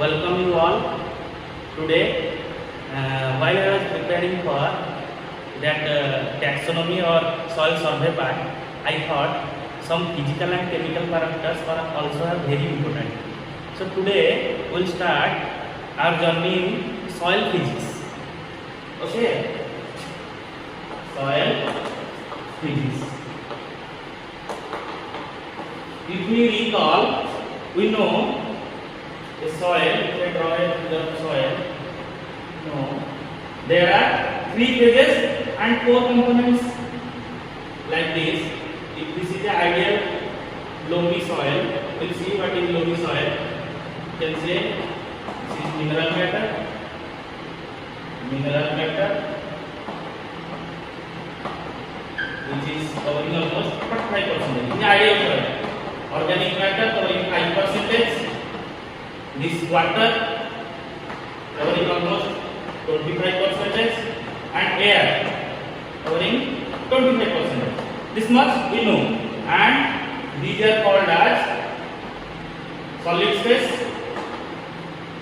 welcome you all. Today, while I was preparing for that taxonomy or soil survey part, I thought some physical and chemical parameters are also very important. So today we'll start our journey in soil physics. Okay, soil physics. If we recall, we know a soil. If I draw a figure of soil, no, there are 3 phases and 4 components like this. If this is the ideal loamy soil, we'll see what is loamy soil. You can say this is mineral matter, which is covering almost 45%. In the ideal soil, organic matter covering 5%. This water covering almost 25%, and air covering 25%. This much we know, and these are called as solid space.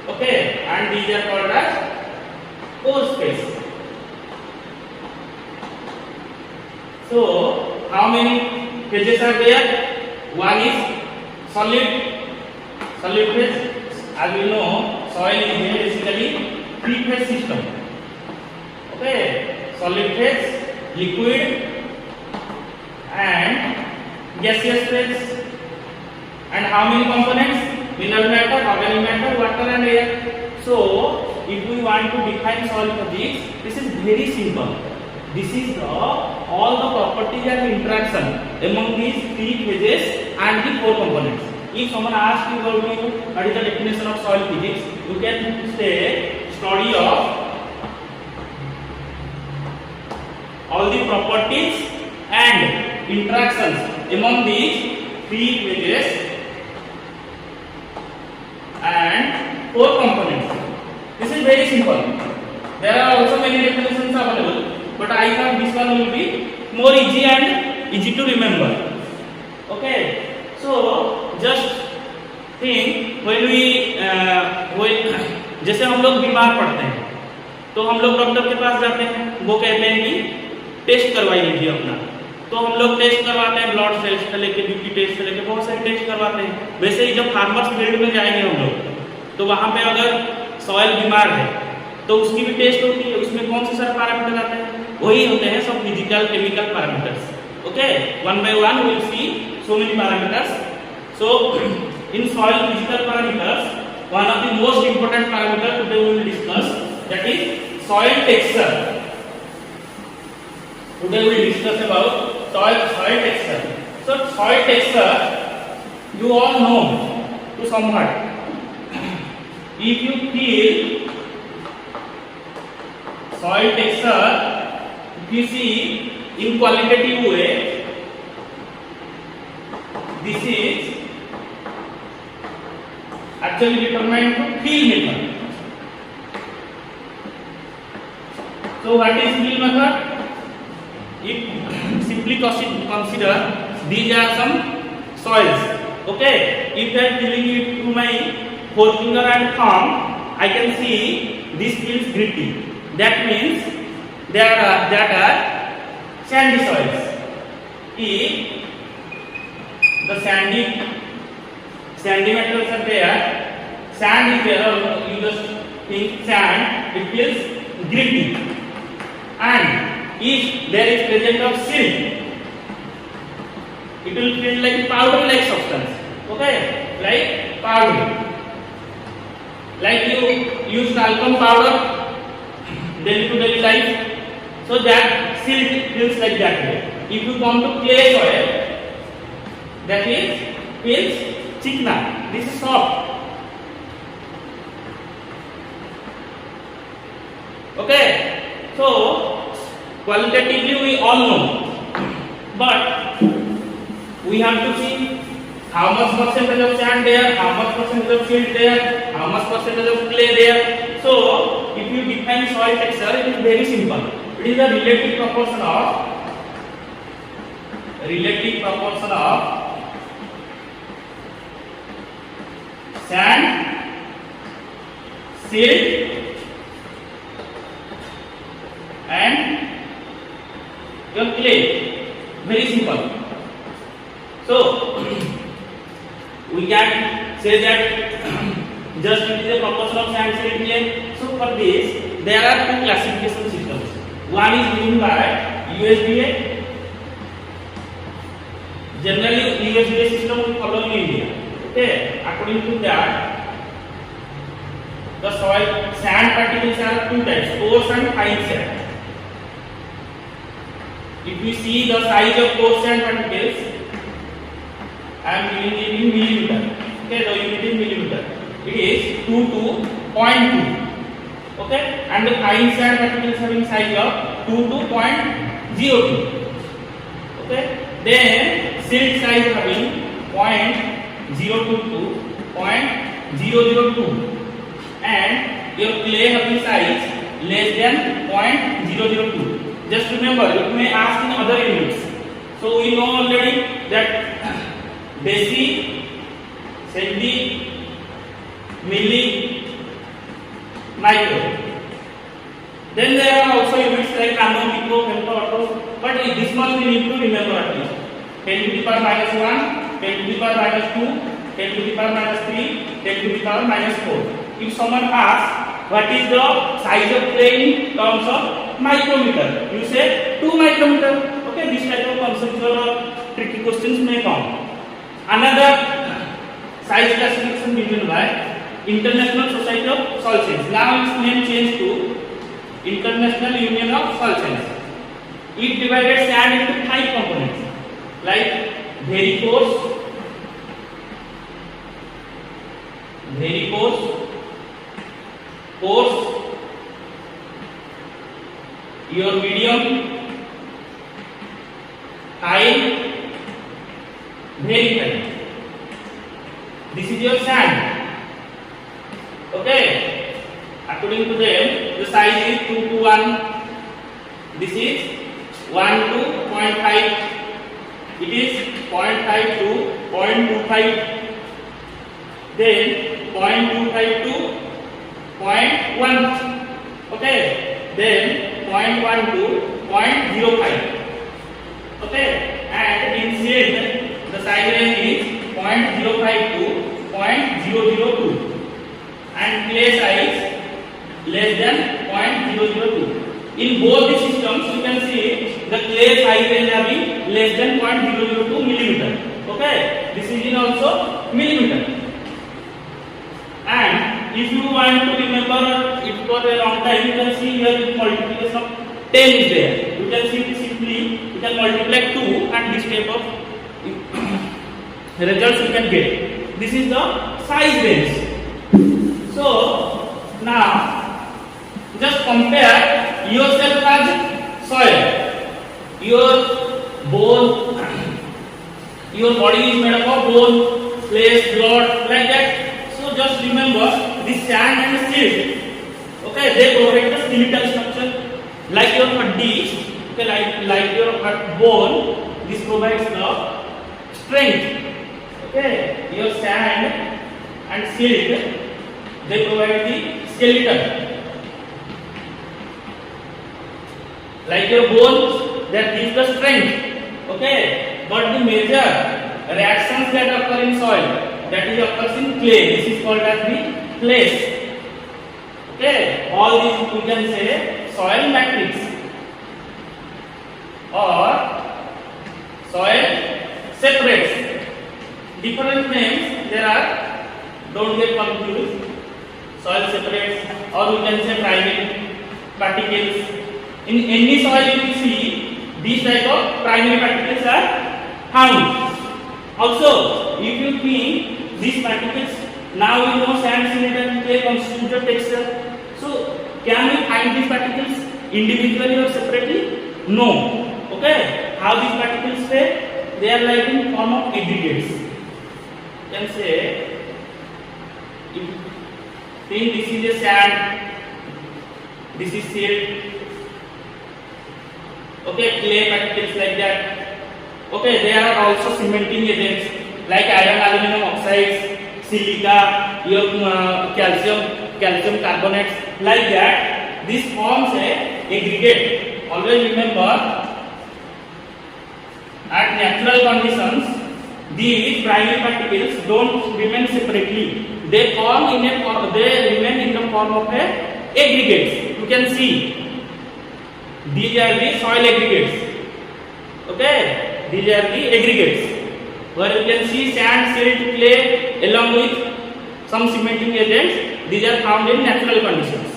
Okay, and these are called as pore space. So, how many phases are there? One is solid phase. As we know, soil is basically 3-phase system. Okay, solid phase, liquid, and gaseous phase. And how many components? Mineral matter, organic matter, water, and air. So, if we want to define soil physics, this is very simple. This is all the properties and interaction among these 3 phases and the 4 components. If someone asks you what is the definition of soil physics, you can say study of all the properties and interactions among these 3 phases and 4 components. This is very simple. There are also many definitions available, but I thought this one will be more easy and easy to remember. Okay, so just think when जैसे हम लोग बीमार पड़ते हैं तो हम लोग doctor के पास जाते हैं, वो कहते हैं कि टेस्ट करवाई लीजिए अपना, तो हम लोग टेस्ट करवाते हैं, ब्लड टेस्ट से लेके बीपी टेस्ट से लेके बहुत सारे टेस्ट करवाते हैं. वैसे ही जब फार्मर्स फील्ड में जाएंगे हम लोग, तो वहाँ पे अगर सॉइल बीमार है तो उसकी भी टेस्ट होती है. उसमें कौन से सारे पैरामीटर आते हैं? वही होते हैं सब physical chemical parameters. Okay, one by one we will see so many parameters. So in soil physical parameters, one of the most important parameter today we will discuss, that is soil texture. Today we will discuss about soil texture. So soil texture you all know to somewhat. If you feel soil texture, if you see in qualitative way, this is actually determined to field method. So what is field method? If simply consider these are some soils. Okay, if I am feeling it through my forefinger and thumb, I can see this feels gritty. That means that are sandy soils. If the sandy materials are there, sand is there, or you just think sand, it feels gritty. And if there is presence of silt, it will feel like powder like substance. Okay, like powder. Like you use talcum powder daily to daily life, so that silt feels like that way. If you come to clay soil, that is feels chikna. This is soft. Okay, so qualitatively we all know, but we have to see how much percentage of sand there, how much percentage of silt there, how much percentage of clay there. So if you define soil texture, it is very simple. It is the relative proportion of sand silt and your clay. Very simple. So we can say that just it is a proportion of sand, silt, clay. So for this there are two classification systems. One is given by USDA. Generally USDA system we follow in India. Okay, according to that, the soil sand particles are two types: coarse and fine sand. If we see the size of coarse sand particles, I am giving it in millimeter. Okay, the unit is millimeter. It is 2 to 0.2. Okay, and the fine sand particles having size of 2 to 0.02. Okay, then silt size having 0.02 to 0.002, and your clay having size less than 0.002. Just remember, it may ask in other units. So we know already that deci, centi, milli, micro. Then there are also units like nano, micro, femto, auto. But this much we need to remember at least. 10 to the power minus 1, 10 to the power minus 2, 10 to the power minus 3, 10 to the power minus 4. If someone asks what is the size of clay in terms of micrometer, you say 2 micrometer. Okay, this type of conceptual or tricky questions may come. Another size classification given by International Society of Soil Science. Now its name changed to International Union of Soil Science. It divided sand into 5 components like very coarse, your medium, fine, very fine. This is your sand. Okay, according to them, the size is 2 to 1. This is 1 to 0.5. It is 0.5 to 0.25. Then 0.25 to 0.1. Okay, then 0.1 to 0.05. Okay, and in silt the size range is 0.05 to 0.002, and clay size less than 0.002. In both the systems, you can see the clay size range having less than 0.002 millimeter. Okay, this is in also millimeter. And if you want to remember it for a long time, you can see here the multiplication of 10 is there. You can see it simply, you can multiply 2 and this type of results you can get. This is the size range. So now just compare yourself as soil. Your body is made up of bone, flesh, blood, like that. So just remember this sand and silt. Okay, they provide the skeletal structure. Like your haddi, okay, like your bone, this provides the strength. Okay, your sand and silt, they provide the skeleton. Like your bones, that gives the strength. Okay, but the major reactions that occur in soil, that is occurs in clay. This is called as the place. Okay, all these you can say soil matrix or soil separates. Different names there are. Don't get confused. Soil separates, or we can say primary particles. In any soil you will see these type of primary particles are found. Also, if you think these particles, now we know sand, silt and clay constitute the texture. So, can we find these particles individually or separately? No. Okay. How these particles stay? They are like in form of aggregates. You can say, think this is a sand, this is silt. Okay, clay particles like that. Okay, there are also cementing agents like iron, aluminum oxides, silica, your calcium calcium carbonates, like that. This forms a aggregate. Always remember, at natural conditions, these primary particles don't remain separately. They remain in the form of a aggregates. You can see these are the soil aggregates. Okay, these are the aggregates where you can see sand, silt, clay along with some cementing agents. These are found in natural conditions.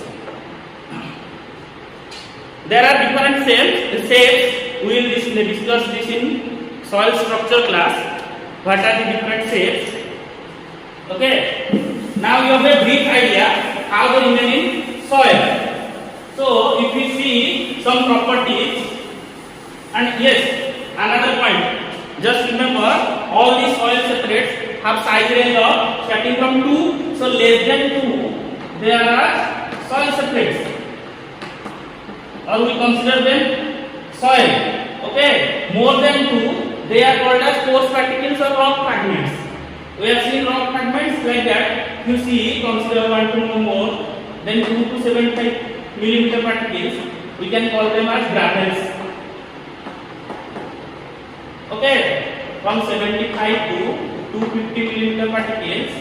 There are different shapes. We will discuss this in soil structure class. What are the different shapes? Okay. Now you have a brief idea how they remain in soil. So if we see some properties, and yes, another point. Just remember, all these soil separates have size range of starting from 2, so less than 2, they are soil separates. Or we consider them soil. Okay, more than 2, they are called as coarse particles or rock fragments. We have seen rock fragments like that. You see, consider 1 to no more than 2 to 75 millimeter particles. We can call them as gravels. Okay, from 75 to 250 millimeter particles,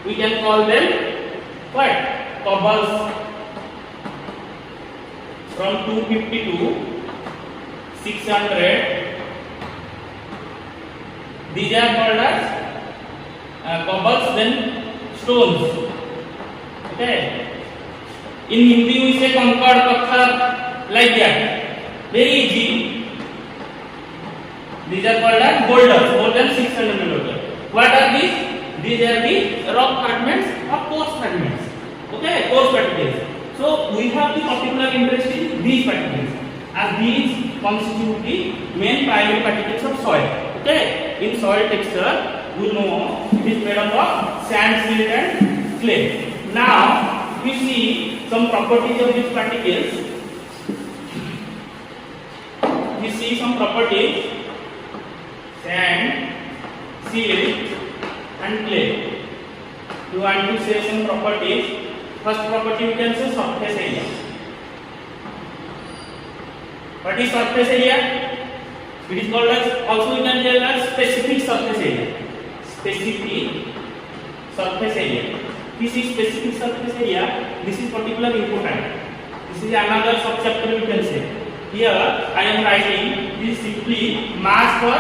we can call them what? Cobbles. From 250 to 600, these are called as cobbles, then stones. Okay. In Hindi we say concord, pathar, like that. Very easy. These are called as boulders, more than 600 millimeter. What are these? These are the rock fragments or coarse fragments. Okay, coarse particles. So we have the particular interest in these particles, as these constitute the main primary particles of soil. Okay, in soil texture, we know it is made up of sand, silt, and clay. Now we see some properties of these particles. We see some properties: sand, silt, and clay. You want to say some properties. First property we can say surface area. What is surface area? It is called as, also we can tell as specific surface area. Specific surface area. This is specific surface area. This is particularly important. This is another subchapter we can say. Here I am writing this is simply mass per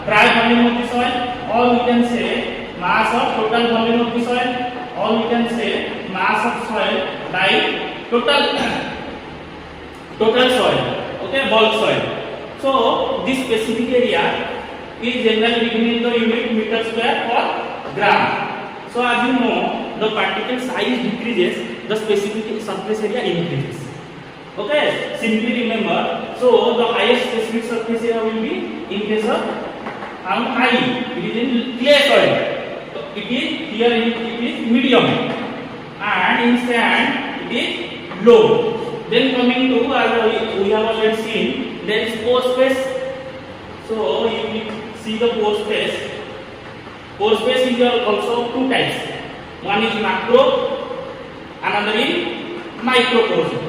dry volume of the soil, or we can say mass of total volume of the soil, or we can say mass of soil by total soil. Okay, bulk soil. So this specific area is generally given in the unit meter square or gram. So as you know, the particle size decreases, the specific surface area increases. Okay, simply remember. So the highest specific surface area will be in case of high. It is in clay soil. It is here. It is medium, and in sand it is low. Then coming to, as we have already seen, there is pore space. So you will see the pore space. Pore space is also of two types. One is macro, another is micro porosity.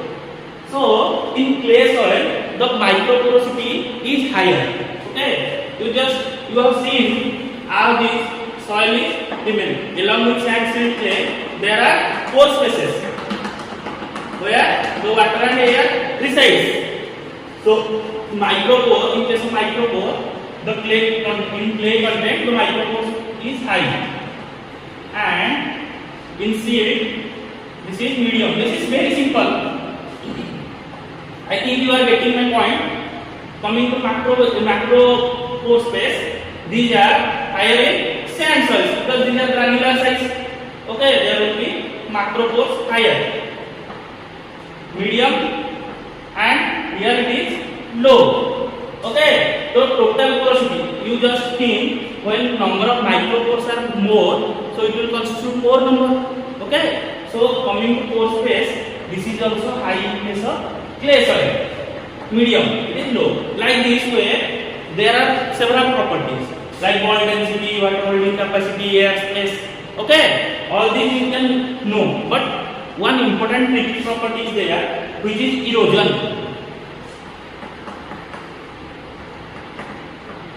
So in clay soil, the micro porosity is higher. Okay, you have seen how this soil is remain. Along with sand, silt, clay, there are pore spaces where the water and air resides. So micropore, in case of micropore, the clay content, the micropore is high, and in silt, this is medium. This is very simple. I think you are getting my point. Coming to macro pore space, these are higher in sand soils because these are granular size. Okay, there will be macro pores higher. Medium, and here it is low. Okay, so total porosity, you just think when number of micropores are more, so it will constitute more number. Okay, so coming to pore space, this is also high in case of clay soil. Medium, it is low. Like this way, there are several properties like bond density, water holding capacity, air space. Okay, all these you can know, but one important tricky property is there, which is erosion.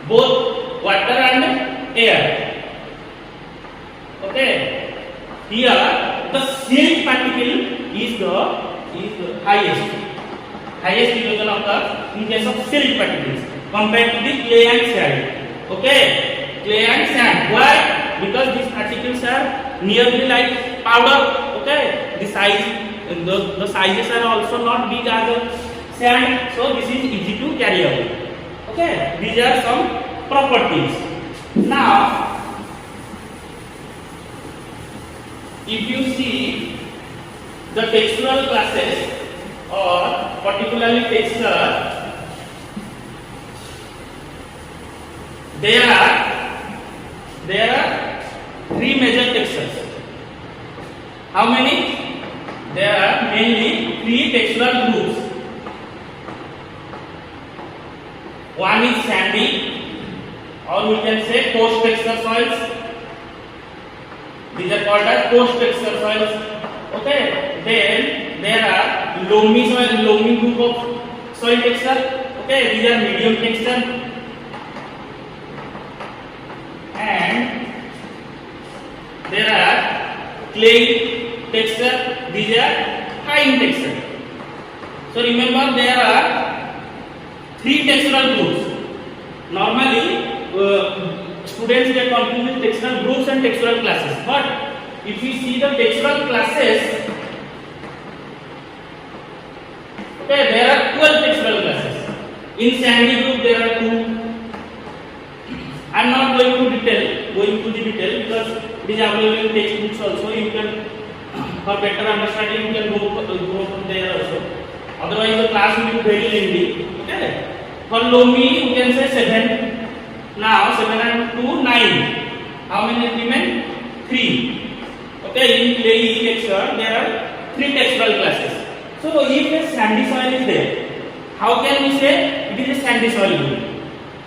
Both water and air. Okay. Here the silt particle is the highest erosion occurs in case of silt particles compared to the clay and sand. Okay. Clay and sand. Why? Because these particles are nearly like powder. Okay. The sizes are also not big as a sand, so this is easy to carry away. Okay, these are some properties. Now, if you see the textural classes or particularly texture, there are three major textures. How many? There are mainly three textural groups. One is sandy, or we can say coarse texture soils. These are called as coarse texture soils. Okay. Then there are loamy soil, loamy group of soil texture. Okay. These are medium texture. And there are clay texture. These are fine texture. So remember, there are three textural groups. Normally, students get confused with textural groups and textural classes. But if you see the textural classes, okay, there are 12 textural classes. In sandy group, there are 2. I am not going to the detail because it is available in textbooks also. You can, for better understanding, you can go from there also. Otherwise, the class will be very lengthy. Okay. For loamy, you can say 7. Now 7 and 2, 9. How many remain? 3. Okay. In clayey texture, there are 3 textural classes. So if a sandy soil is there, how can we say it is a sandy soil group?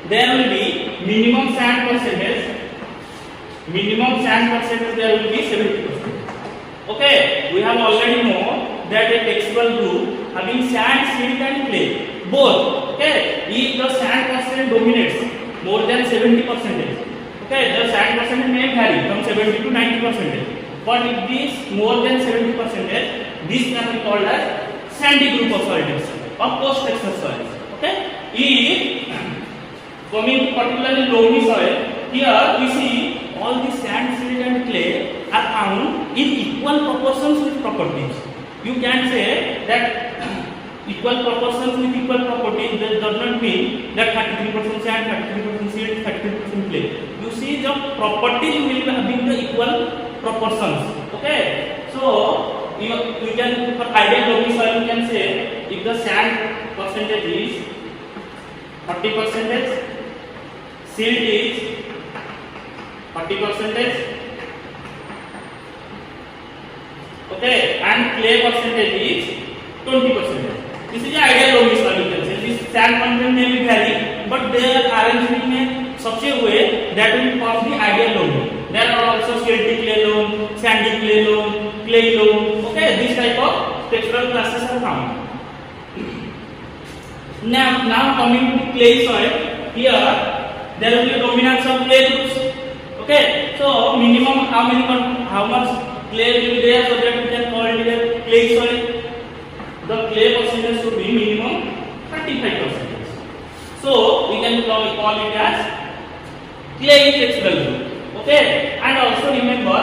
There will be minimum sand percentage. There will be 70%. Okay. We have already know that a textural group having sand, silt and clay, both. Okay. If the sand percent dominates more than 70%, okay, the sand percentage may vary from 70 to 90%. But if this more than 70%, this can be called as sandy group of soil texture or coarse texture soils. Okay. If coming to particularly loamy soil, here we see all the sand, silt and clay are found in equal proportions with properties. You can say that equal proportions with equal properties, that does not mean that 33% sand, 33% silt, 33% clay. You see the properties will be having the equal proportions. Okay. So you can, for ideal loamy soil, you can say if the sand percentage is 30%, silt is 40%, okay, and clay percentage is 20%. This is the ideal loamy soil, you can say. This sand content may be vary, but their arrangement in such a way that will form the ideal loamy. There are also silty clay loam, sandy clay loam, clay loam. Okay, this type of textural classes are found. Now coming to clay soil, here there will be dominance of clay groups. Okay, so minimum how much clay will be there so that we can call it a clay soil. The clay percentage should be minimum 35%. So we can call it as clay textural group. Okay, and also remember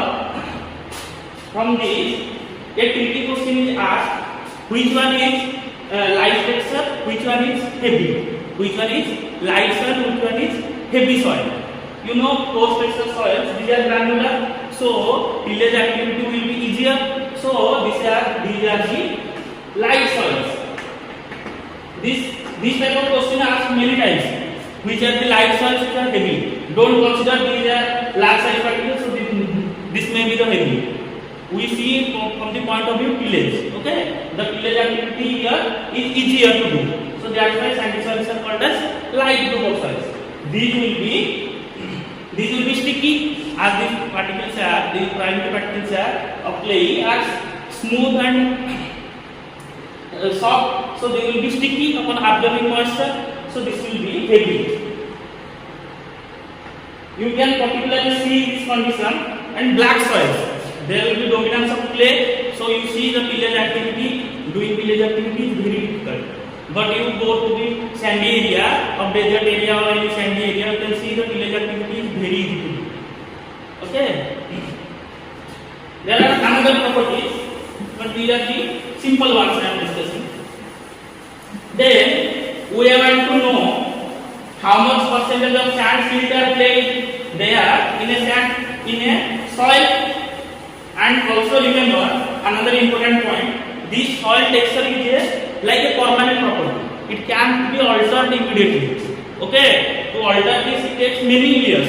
from this a tricky question is asked: which one is light texture, which one is heavy, which one is light soil, which one is heavy soil. You know, coarse texture soils, these are granular, so tillage activity will be easier. So these are the light soils. This type of question asked many times. Which are the light soils, which are heavy? Don't consider these are large size particles, so this may be the heavy. We see from the point of view tillage. Okay, the tillage activity here is easier to do. So that's why sandy soils are called as light group of soils. These will be sticky as these particles are, these primary particles are of clay are smooth and soft, so they will be sticky upon absorbing moisture, so this will be heavy. You can particularly see this condition and black soils. There will be dominance of clay, so you see the tillage activity, doing tillage activity is very difficult. But you go to the sandy area of desert area or any sandy area, you can see the tillage activity is very easy to do. Okay. There are another properties, but these are the simple ones I am discussing. Then we have to know how much percentage of sand, silt or clay there in a sand, in a soil. And also remember another important point, this soil texture is like a permanent property. It can be altered immediately. Okay, to alter this it takes many years.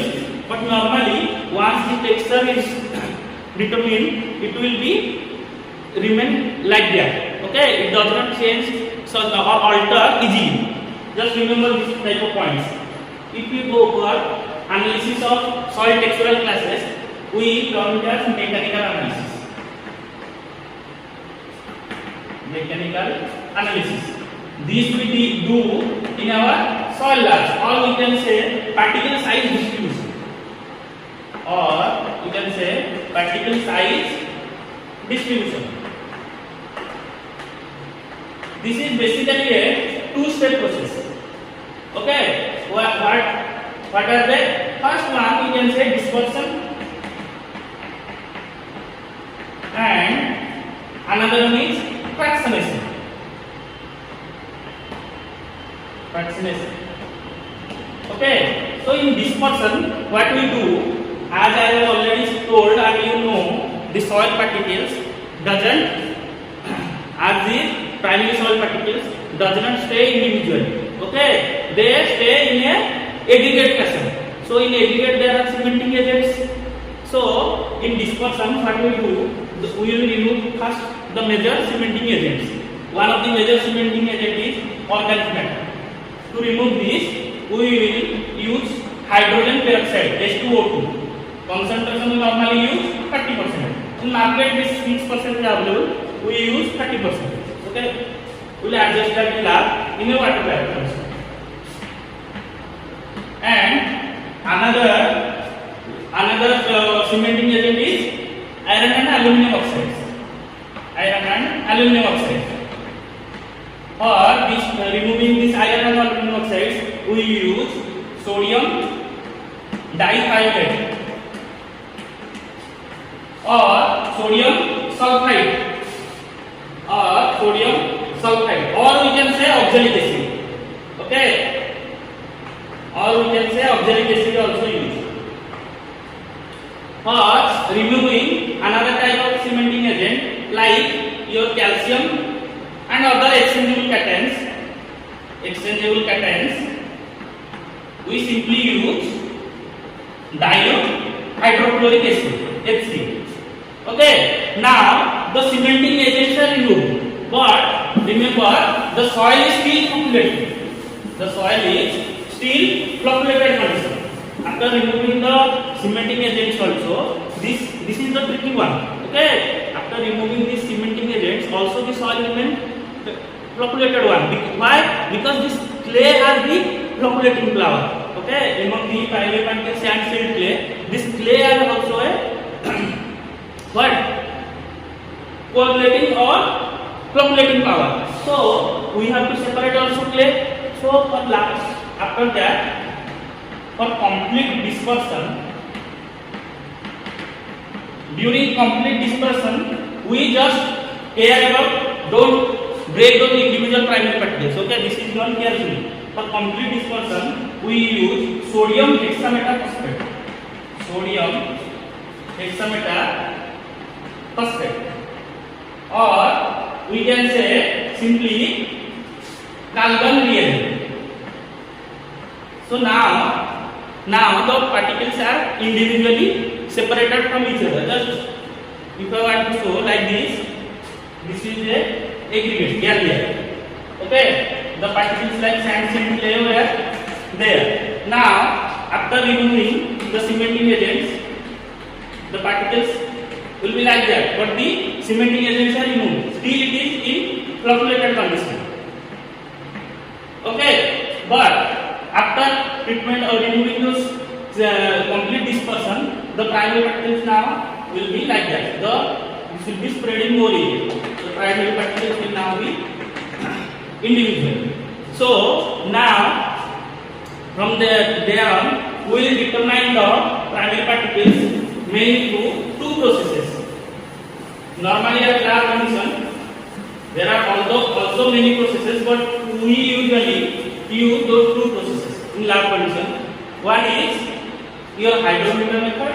But normally once the texture is determined, it will be remain like that. Okay, it does not change or alter easily. Just remember this type of points. If we go for analysis of soil textural classes, we term it as mechanical analysis. Mechanical analysis. This we do in our soil labs, or we can say particle size distribution, or you can say particle size distribution. This is basically a two-step process. Okay, what are they? First one, you can say dispersion, and another one is fractionation. Okay, so in dispersion, what we do, as I have already told, and you know, the soil particles doesn't, as the primary soil particles does not stay individually. Okay, they stay in a aggregate fashion. So in aggregate there are cementing agents. So in dispersion, what we do, we will remove first the major cementing agents. One of the major cementing agent is organic matter. To remove this, we will use hydrogen peroxide H2O2. Concentration we normally use 30%. In market this 6% is available. We use 30%. Okay, we will adjust that in lab in a water bag. And another cementing agent is iron and aluminum oxides. For this removing this iron and aluminum oxides, we use sodium dithioate or sodium sulfide, or we can say oxalic acid. Okay, or we can say oxalic acid also used. For removing another type of cementing agent like your calcium and other exchangeable cations, we simply use hydrochloric acid HC. Okay, now the cementing agents are removed, but remember the soil is still populated. The soil is still populated condition. After removing the cementing agents also, this is the tricky one. Okay, after removing these cementing agents, also the soil remains populated one. Why? Because this clay are the populating flower. Okay, among the primary particles and silt clay, this clay are also a what? Coagulating or populating power. So we have to separate also clay. So for last, after that, for complete dispersion, during complete dispersion, we just care about don't break those individual primary particles. Okay, this is done carefully. For complete dispersion, we use sodium hexametaphosphate. Or we can say simply calgon reagent. So now the particles are individually separated from each other. Just if I want to show like this is a aggregate here. Okay, the particles like sand, silt, clay were there. Now after removing the cementing agents, the particles will be like that, but the cementing agents are removed. Still it is in flocculated condition. Okay, but after treatment or removing those complete dispersion, the primary particles now will be like that. This will be spreading more easily. The primary particles will now be individual. So now from there on, we will determine the primary particles mainly through two processes. Normally at lab condition, there are also many processes, but we usually use those two processes in lab condition. One is your hydrometer method.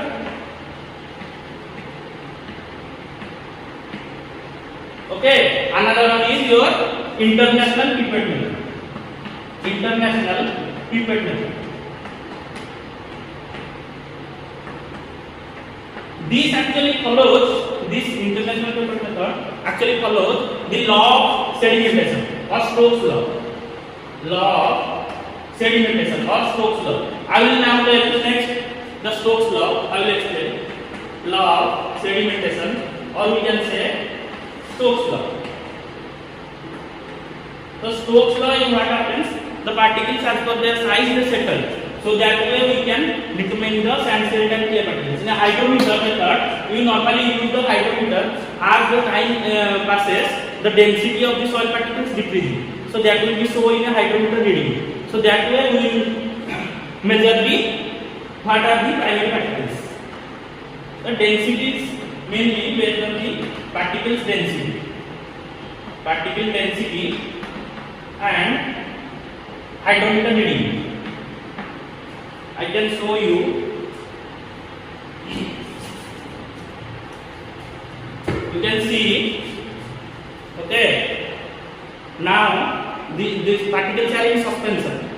Okay, another one is your international pipette method. International pipette method. This international pipette method actually follows the law of sedimentation or Stokes law. Law of sedimentation or Stokes law. I will now tell you next the Stokes law. I will explain law of sedimentation, or we can say Stokes law. So Stokes law is what happens? The particles as per their size they settle. So that way we can determine the sand, silt and clay particles. In a hydrometer method, we normally use the hydrometer as the time passes, the density of the soil particles decreasing. So that will be shown in a hydrometer reading. So that way we will measure what are the primary particles. The density is mainly based on the particles density. Particle density and hydrometer reading. I can show you. You can see. Okay. Now these particles are in suspension.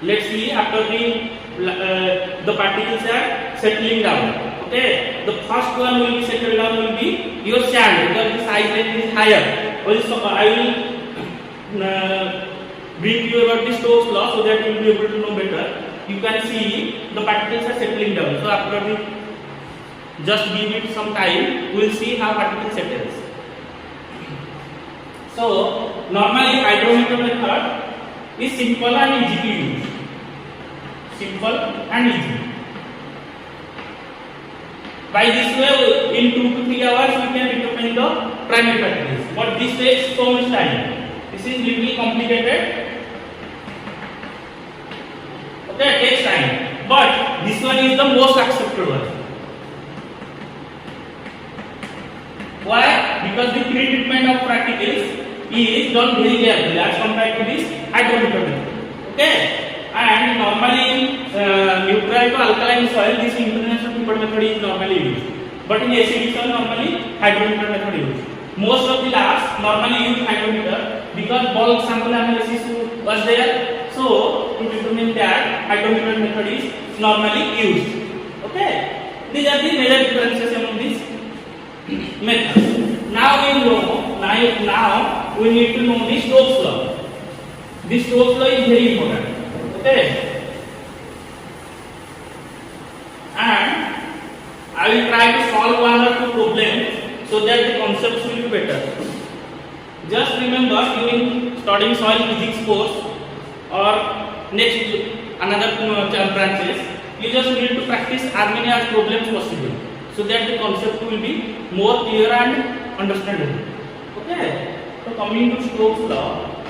Let's see after the particles are settling down. Okay. The first one will be settled down will be your sand, because the size range is higher. Also, I will brief you about the Stokes law so that you will be able to know better. You can see the particles are settling down. So after we just give it some time, we will see how particle settles. So normally hydrometer method is simple and easy to use. Simple and easy. By this way, in 2 to 3 hours, we can determine the primary particles. But this takes so much time. This is little complicated. Okay, it takes time, but this one is the most accepted one. Why? Because the pre-treatment of particles is done very carefully as compared to this hydrometer method. Okay, and normally neutral to alkaline soil, this international pipette method is normally used, but in acidic soil normally hydrometer method is used. Most of the labs normally use hydrometer because bulk sample analysis was there. So to determine that, hydrometer method is normally used. Okay, these are the major differences among these methods. Now we need to know the Stokes law. This Stokes law is very important. Okay, and I will try to solve one or two problems so that the concepts will be better. Just remember, during studying soil physics course or next another branches, you just need to practice as many as problems possible so that the concept will be more clear and understandable. Okay, so coming to Stokes law,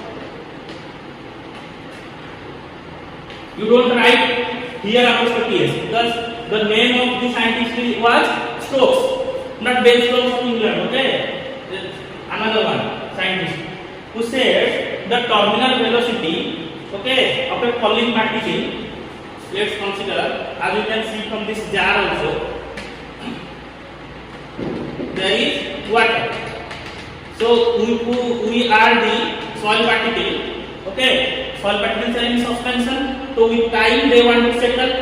you don't write here apostrophe s because the name of the scientist was Stokes, not Ben Stokes of England. Okay, another one scientist who said the terminal velocity, okay, of a falling particle. Let's consider, as you can see from this jar also, there is water. So we are the soil particle. Okay, soil particles are in suspension. So with time they want to settle.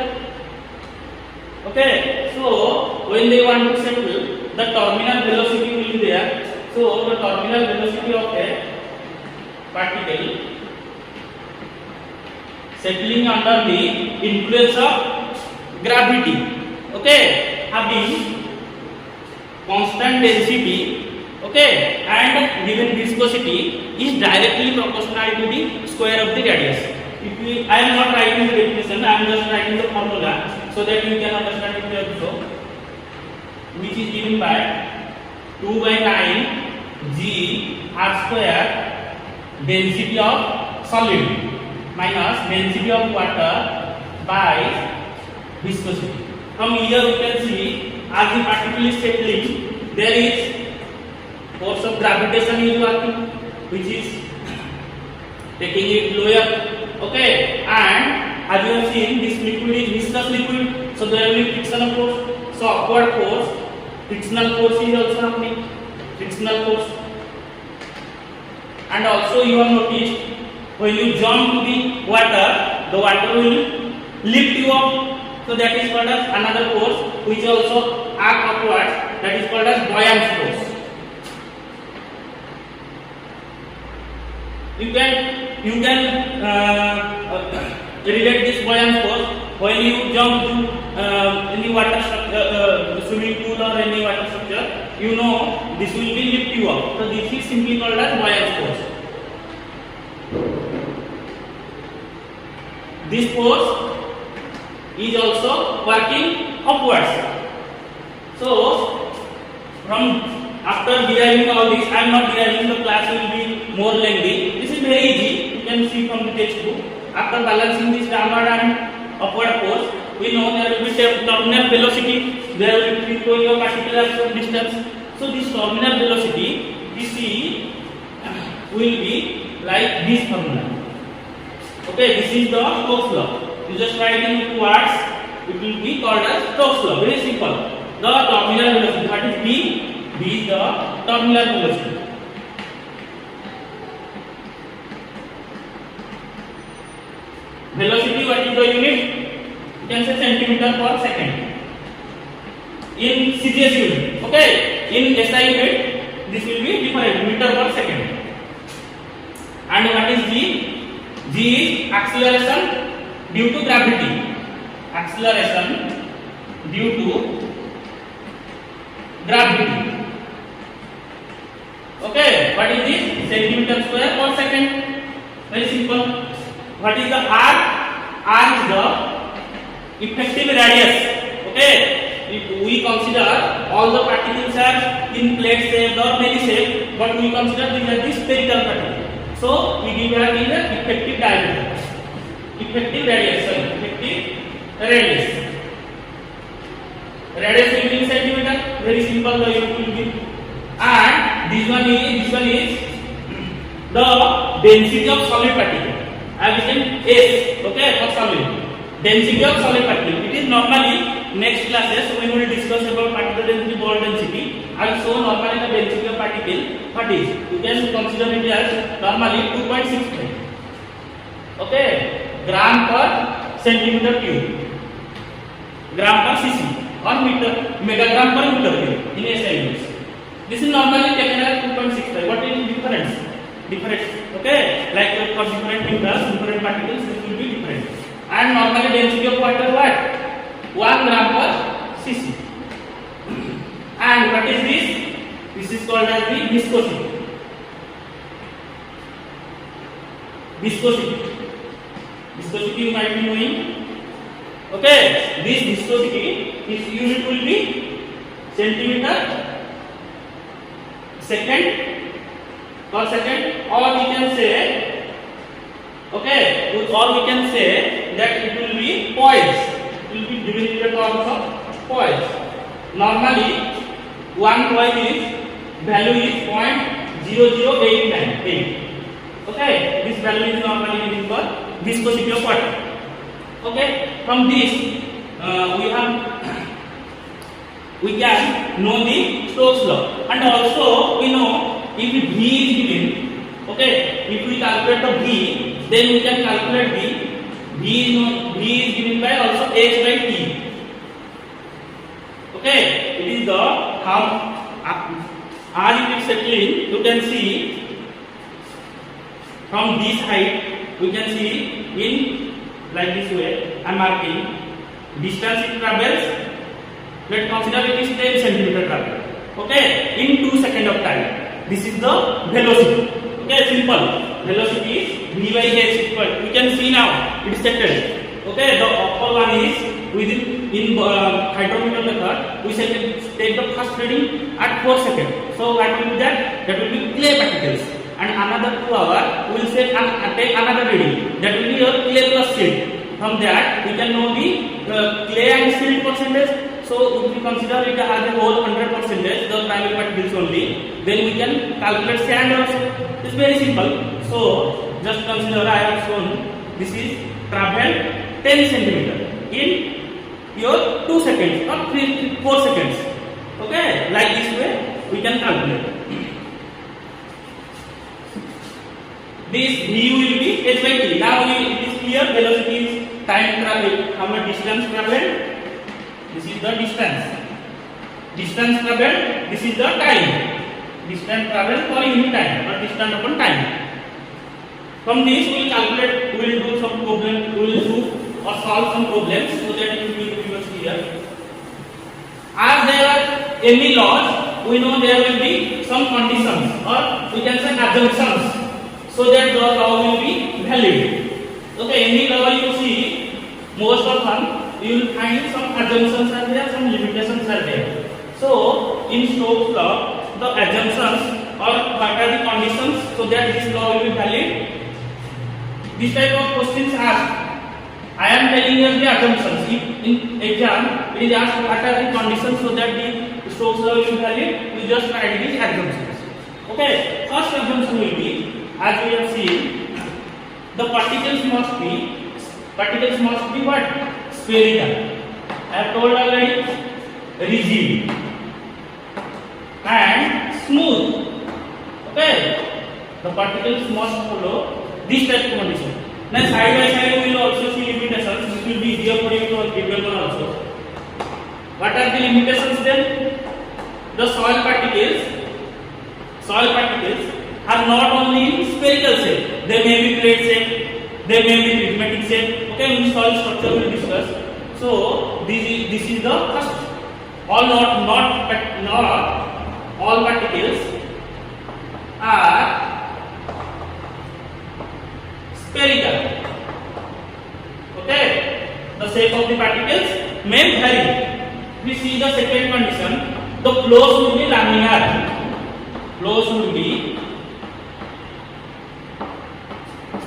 Okay, so when they want to settle, the terminal velocity will be there. So the terminal velocity of a particle settling under the influence of gravity, okay, having constant density, okay, and given viscosity is directly proportional to the square of the radius. If we, I am not writing the definition, I am just writing the formula so that you can understand it also, which is given by 2 by 9 g r square density of solid minus density of water by viscosity. From here you can see, as the particle is settling, there is force of gravitation is working, which is taking it lower, okay, and as you have seen, this liquid is viscous liquid, so there will be frictional force, so upward force, frictional force is also happening, frictional force. And also you have noticed, when you jump to the water will lift you up, so that is called as another force, which also act upwards, that is called as buoyant force. You can relate this buoyant force when you jump to any water structure, swimming pool or any water structure. You know this will be lift you up. So this is simply called as buoyant force. This force is also working upwards. So from after deriving all this, I am not deriving, the class will be more lengthy. This is very easy, you can see from the textbook. After balancing this downward and upward force, we know there will be terminal velocity, there will be free flowing of particles from distance. So this terminal velocity, this will be like this formula. Okay, this is the Stokes law. You just write in words, it will be called as Stokes law. Very simple. The terminal velocity, what is B? B is the terminal velocity. Velocity, what is the unit? You can say centimeter per second. In CGS unit, okay. In SI unit, this will be different, meter per second. And what is G? G is acceleration due to gravity. Acceleration due to gravity. Okay, what is this? Centimeter square per second. Very simple. What is the R? R is the effective radius. Okay, if we consider all the particles are in plate shape or many shape, but we consider these are the spherical particles. So we give here the effective diameter. Effective radius. Sorry, effective radius. Radius will be in centimeter. Very simple. The unit will be. And this one is the density of solid particle. I have written S, okay, for solid. Density of solid particle. It is normally next classes when we will discuss about particle density, ball density. I will show normally the density of particle. What is? You can consider it as normally 2.65. Okay, gram per centimeter cube, gram per cc, or meter, megagram per meter cube in SI units. This is normally taken as 2.65. What is the difference? Okay, like for different meters, different particles, this will be different. And normally density of water, what? 1 gram per cc. And what is this? This is called as the viscosity. Viscosity you might be knowing. Okay, this viscosity, its unit will be centimeter second per second, or we can say, okay, or we can say that it will be poise. It will be given in the terms of poise. Normally, one poise is value is 0.00898. Okay, this value is normally given for viscosity of water. Okay, from this we can know the Stokes law, and also we know if V is given, okay, if we calculate the V, then we can calculate the V is given by also H by T. Okay, it is the how as it is settling, you can see from this height, we can see in like this way. I am marking distance it travels. Let's consider it is 10 centimeter travel. Okay, in 2 seconds of time. This is the velocity. Okay, simple. Velocity is v by h equal. We can see now it is settled. Okay, the upper one is in hydrometer method. We shall take the first reading at 4 seconds. So what will be that? That will be clay particles. And another 2 hours we will take another reading. That will be your clay plus silt. From that we can know the clay and silt percentage. So if we consider it as a whole 100%, the primary particles only, then we can calculate sand also. It's very simple. So just consider I have shown this is travel 10 centimeter in your 2 seconds or 4 seconds. Okay, like this way we can calculate. This v will be h by t. Now it is clear. Velocity is time travel. How much distance traveled? This is the distance. Distance traveled. This is the time. Distance traveled per unit time or distance upon time. From this we will calculate. We will do some problem. We will do or solve some problems so that it will be much clear. As there are any laws, we know there will be some conditions or we can say assumptions, so that the law will be valid. Okay, any law you see, most often you will find some assumptions are there, some limitations are there. So in Stokes law, the assumptions or what are the conditions so that this law will be valid. This type of questions asked. I am telling you the assumptions. If in exam it is asked what are the conditions so that the Stokes law will be valid, we just write these assumptions. Okay, first assumption will be, as we have seen, the particles must be what? Spherical. I have told already, rigid and smooth. Okay, the particles must follow this type of condition. Now side by side we will also see limitations. This will be easier for you to remember also. What are the limitations then? The soil particles are not only in spherical shape. They may be plate shape, they may be prismatic shape. Okay, in soil structure we will discuss. So this is the first. Not all particles are spherical. Okay, the shape of the particles may vary. We see the second condition. The flows will be laminar. Flows will be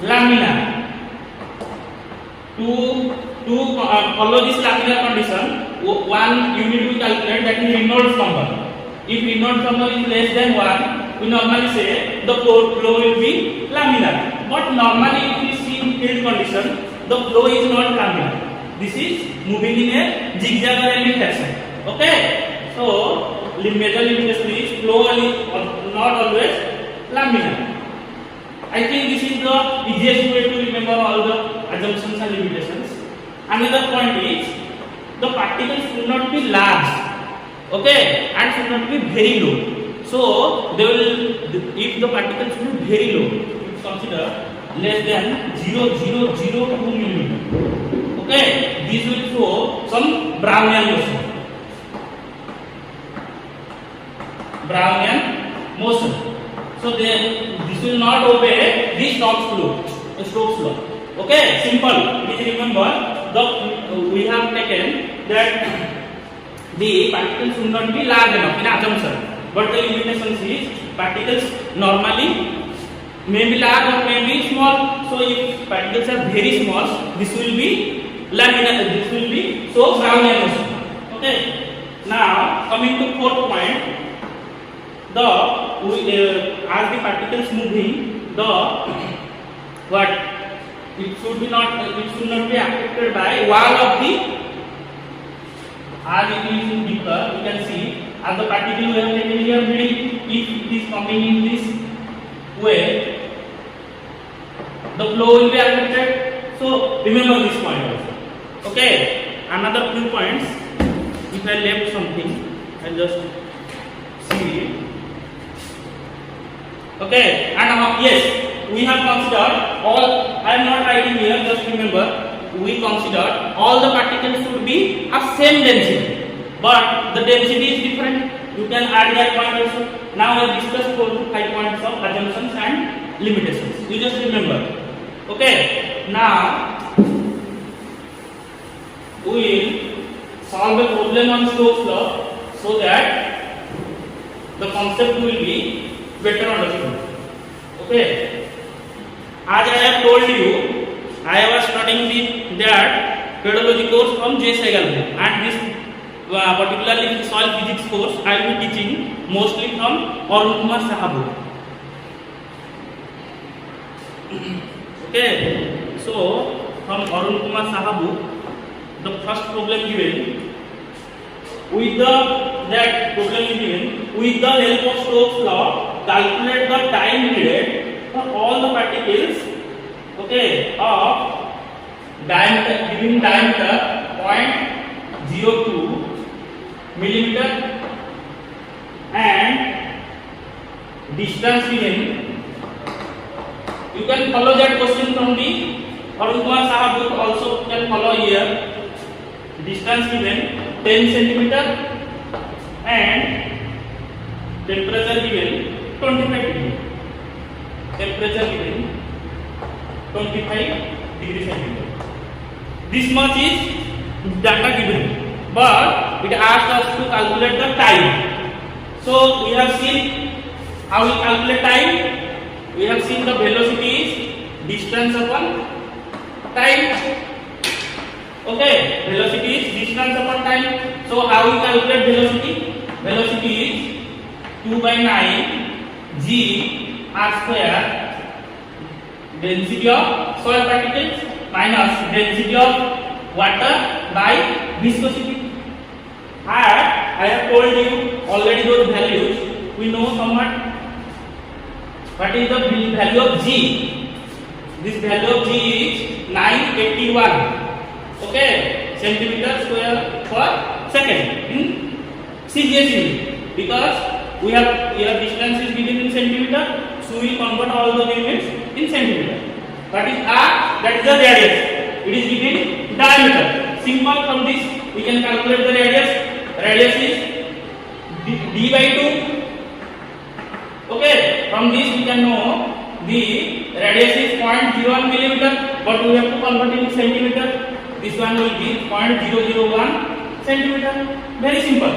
laminar. To follow this laminar condition, one unit we calculate, that is Reynolds number. If Reynolds number is less than 1, we normally say the flow will be laminar. But normally if we see in field condition, the flow is not laminar. This is moving in a zigzag or any fashion. Okay, so major limitation is flow is not always laminar. I think this is the easiest way to remember all the assumptions and limitations. Another point is the particles should not be large, okay, and should not be very low. So they will, if the particles will be very low, you consider less than 0.002 mm. Okay, this will show some Brownian motion. So this will not obey the Stokes law. Okay, simple. Please remember, we have taken that the particles should not be large enough in assumption. But the limitation is particles normally may be large or may be small. So if particles are very small, this will be laminar. This will be so Brownian motion. Okay. Now coming to fourth point. As the particles moving, it should not be affected by wall of the. As it is in deeper, you can see as the particle we have taken here reading, if it is coming in this way, the flow will be affected. So remember this point also. Okay, another few points. If I left something, I'll just see it. Okay, and yes, we have considered all. I am not writing here, just remember, we considered all the particles should be of same density, but the density is different. you can add that point also. Now we have discussed 4 to 5 points of assumptions and limitations. You just remember. Okay. Now we will solve a problem on Stokes law so that the concept will be better understood. Okay. As I have told you, I was studying that pedology course from J. Sehgal, and this particularly soil physics course I will be teaching mostly from jyotirmayasahoo. Okay, so from jyotirmayasahoo, the first problem given with the help of Stokes law, calculate the time needed for all the particles, okay, of diameter, giving diameter 0.02 millimeter and distance given. You can follow that question from the jyotirmayasahoo book, also you can follow here. Distance given 10 centimeter and temperature given 25 degree. Temperature given 25 degree centigrade. This much is data given, but it asks us to calculate the time. So we have seen how we calculate time. We have seen the velocity is distance upon time. Okay, velocity is distance upon time. So how we calculate velocity? Velocity is 2/9 g r square, density of soil particles minus density of water by viscosity. I have told you already those values. We know somewhat. What is the value of g? This value of g is 981. Okay, centimeter square per second in CGS unit, because we have here distance is given in centimeter, so we convert all the units in centimeter. That is r, that is the radius. It is given diameter. Simple, from this we can calculate the radius. Radius is d by 2. Okay, from this we can know the radius is 0.01 millimeter, but we have to convert in centimeter. This one will be 0.001 centimeter. Very simple.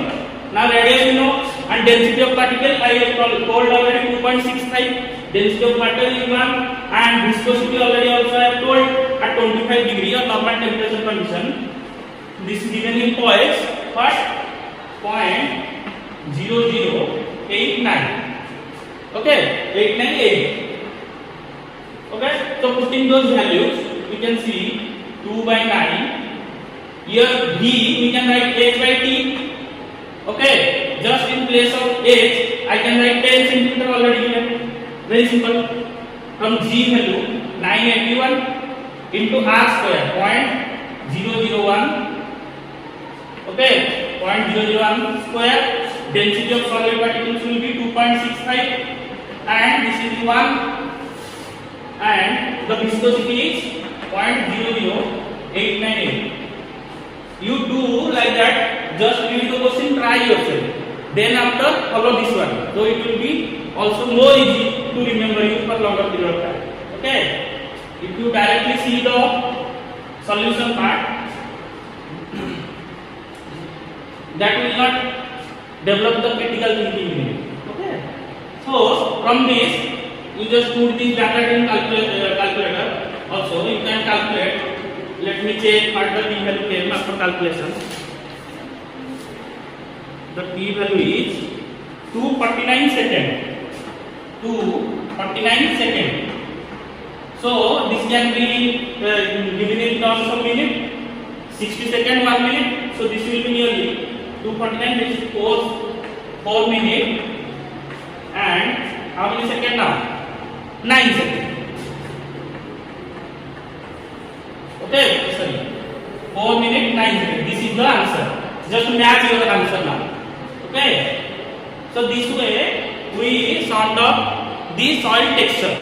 Now radius you know, and density of particle I have told already 2.65. Density of water is 1, and viscosity already also I have told at 25 degree or normal temperature condition. This is given in poise. First 0.0089. Okay, 898. Okay, so putting those values, we can see 2/9. Here d we can write h by t. Okay, just in place of h I can write 10 centimeter already here. Very simple. From g value 981 into r square 0.001. Okay, 0.001 square. Density of solid particles will be 2.65, and this is 1, and the viscosity is 0.00898. You do like that. Just read the question, try yourself. Then after follow this one. So it will be also more easy to remember you for longer period of time. Okay. If you directly see the solution part, that will not develop the critical thinking in it. Okay. So from this, you just put this data in calculator. Also, you can calculate. Let me check what the p value came after calculation. The p value is 249 second. 249 second. So this can be given in terms of minute. 60 second 1 minute. So this will be nearly 249. This is 4 minutes. And how many second now? 9 seconds. Okay, sorry. 4 minutes 9 seconds. This is the answer. Just match your answer now. Okay. So this way we sort of the soil texture.